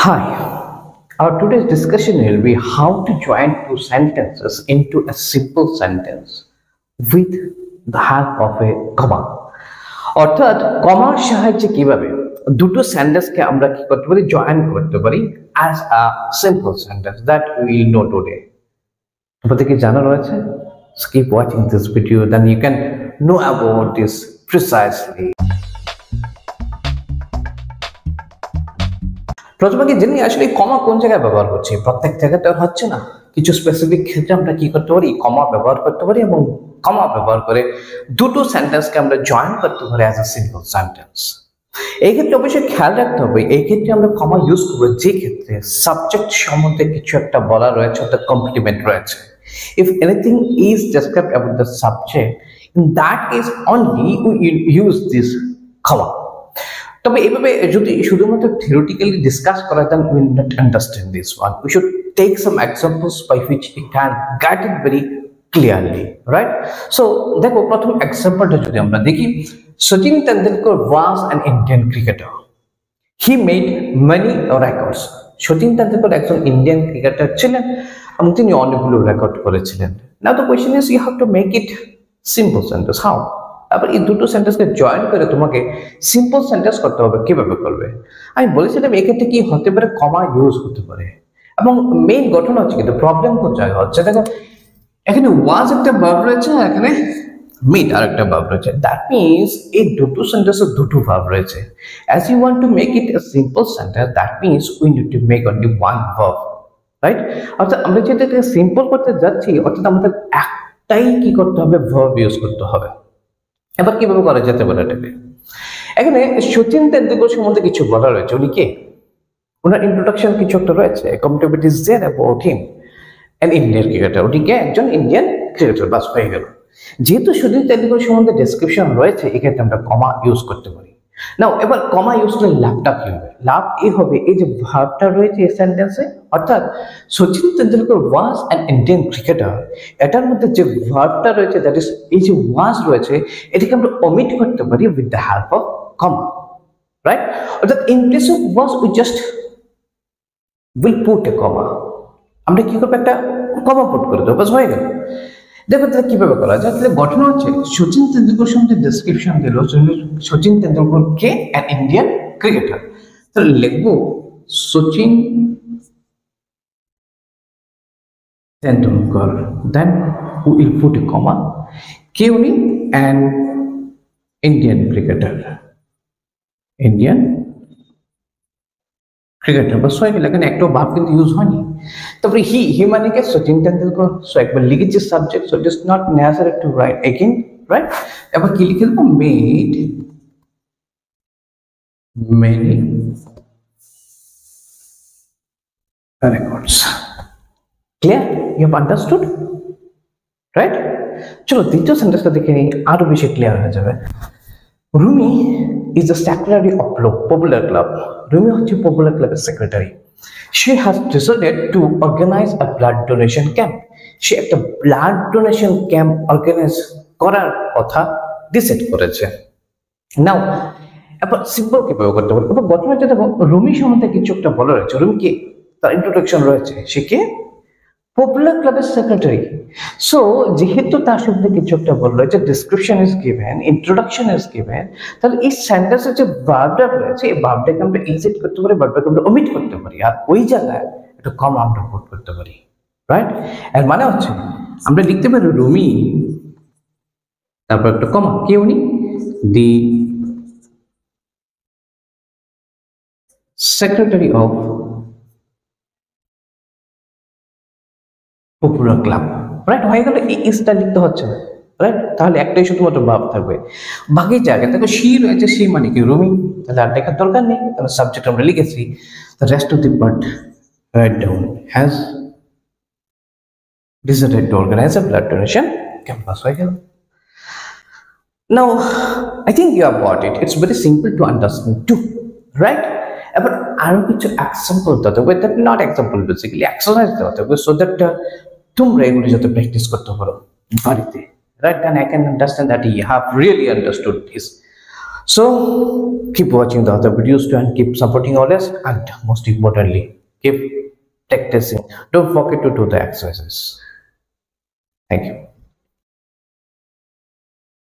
Hi, our today's discussion will be how to join two sentences into a simple sentence with the help of a comma. অর্থাৎ কমার সাহায্যে কিভাবে দুটো সেন্টেন্সকে আমরা কি করতে পারি জয়েন করতে পারি as a simple sentence that we will know today. তোমাদের কি জানা রয়েছে? Keep watching this video, then you can know about this precisely. প্রথমে কি জানি আসলে কমা কোন জায়গায় ব্যবহার হচ্ছে প্রত্যেক জায়গাতে হচ্ছে না কিছু স্পেসিফিক ক্ষেত্রে আমরা কি করতে পারি কমা ব্যবহার করতে পারি এবং কমা ব্যবহার করে দুটো সেন্টেন্সকে আমরা জয়েন করতে পারি অ্যাজ আ সিম্পল সেন্টেন্স এই ক্ষেত্রে অবশ্যই খেয়াল রাখতে হবে এই ক্ষেত্রে আমরা কমা ইউজ করব যে ক্ষেত্রে সাবজেক্ট সম্বন্ধে কিছু একটা বলা রয়েছে অর্থাৎ কমপ্লিমেন্ট রয়েছে if anything is described about the subject in that case only we use this comma তবে এইভাবে যদি শুধুমাত্র থিওরিটিক্যালি ডিসকাস করা then we will not understand this one we should take some examples by which you can get it very clearly right so দেখো প্রথম এক্সাম্পলটা যদি আমরা দেখি Sachin Tendulkar was an Indian cricketer he made many records Sachin Tendulkar একজন Indian cricketer ছিলেন এবং তিনি অনেকগুলো রেকর্ড করেছিলেন now the question is you have to make it simple sentence how আবার এই দুটো সেন্টেন্সকে জয়েন করে তোমাকে সিম্পল সেন্টেন্স করতে হবে কিভাবে করবে আমি বলেছিলাম এক্ষেত্রে কি হতে পারে কমা ইউজ হতে পারে এবং মেইন ঘটনা হচ্ছে কিন্তু প্রবলেম কোন জায়গা হচ্ছে দেখো এখানে ওয়াজ একটা ভার্ব রয়েছে এখানে মেড আরেকটা ভার্ব রয়েছে দ্যাট মিন্স এই দুটো সেন্টেন্সে দুটো ভার্ব রয়েছে as you want to make it a simple sentence that means we need to make only one verb right অর্থাৎ আমরা যদি এটাকে সিম্পল করতে যাচ্ছি অর্থাৎ আমাদের একটাই কি করতে হবে ভার্ব ইউজ করতে হবে এবার কিভাবে করা যেতে পারে এটাকে এখানে সচিন তেন্ডুলকর সম্বন্ধে কিছু বলা রয়েছে উনি কে ওনার ইন্ট্রোডাকশন কিছু একটা রয়েছে complement is there about him an Indian cricketer উনি কে একজন ইন্ডিয়ান ক্রিকেটার বাস হয়ে গেল যেহেতু সচিন তেন্ডুলকর সম্বন্ধে ডেসক্রিপশন রয়েছে এক্ষেত্রে আমরা কমা ইউজ করতে পারি নাও এবার কমা ইউজ করলে লাভটা কি হবে লাভ এই হবে এই যে ভার্বটা রয়েছে এই সেন্টেন্সে অর্থাৎ Sachin Tendulkar was an Indian cricketer এটার মধ্যে যে ভার্বটা রয়েছে দ্যাট ইজ এই যে ওয়াজ রয়েছে এটাকে আমরা ওমিট করতে পারি with the help of comma right অর্থাৎ in place of was we just will put a comma আমরা কি করবো একটা কমা পুট করে দেবো বাস হয়ে গেল দেখো তাহলে কিভাবে করা যায় তাহলে ঘটনা হচ্ছে সচিন তেন্ডুলকর সম্বন্ধে ডেসক্রিপশন দিল সচিন তেন্ডুলকর কে অ্যান ইন্ডিয়ান ক্রিকেটার তাহলে লিখবো Sachin Tendulkar then we will put a comma কে উনি an Indian cricketer Indian cricketer বাস হয়ে গেল এখানে একটাও ভাব কিন্তু ইউজ হয়নি তারপরে হি মানে কে সচিন তেন্ডুলকর সো একবার লিখেছি subject so it is not necessary to right again right এবার কি লিখে দেবো made many records clear you have understood right চলো দ্বিতীয় সেন্টেন্সটা দেখে নিই আরো বেশি ক্লিয়ার হয়ে যাবে Rumi is the secretary of popular club Rumi হচ্ছে পপুলার ক্লাবের secretary she has decided to organize a blood donation camp সে একটা ব্লাড ডোনেশন ক্যাম্প অর্গানাইজ করার কথা ডিসাইড করেছে নাও এবার সিম্পল কিভাবে করতে পারবো এবার ঘটনা যেটা রুমি সম্বন্ধে কিছু একটা বলা রয়েছে রুমি কে তার ইন্ট্রোডাকশন রয়েছে সে কে পপুলার ক্লাবের সেক্রেটারি সো যেহেতু তার সম্বন্ধে কিছু একটা বলা রয়েছে description is given introduction is given তাহলে এই সেন্টেন্সের যে ভার্বটা রয়েছে এই ভার্বটাকে আমরা ইনসার্ট করতে পারি ভার্বটাকে আমরা ওমিট করতে পারি আর ওই জায়গায় একটা কমা আমরা পুট করতে পারি রাইট এর মানে হচ্ছে আমরা লিখতে পারি রুমি তারপর একটা কমা কে উনি দি secretary of popular club right হয়ে গেল এই ইসটা লিখতে হচ্ছে না রাইট তাহলে একটাই শুধুমাত্র ভাব থাকবে বাকি জায়গায় দেখো সি রয়েছে সি মানে কি রুমি তাহলে আর লেখার দরকার নেই তাহলে সাবজেক্ট আমরা লিখেছি the rest of the part write down has decided to organize a blood donation campus হয়ে গেল now I think you have got it it's very simple to understand too right এবার আরো কিছু এক্সাম্পল দিতে হবে that not example basically exercise দিতে হবে so that তোমরা এগুলো যাতে প্র্যাকটিস করতে পারো বাড়িতে right then I can understand that you have really understood this So keep watching the other videos too and keep supporting always, and most importantly keep practicing. Don't forget to do the exercises. Thank you.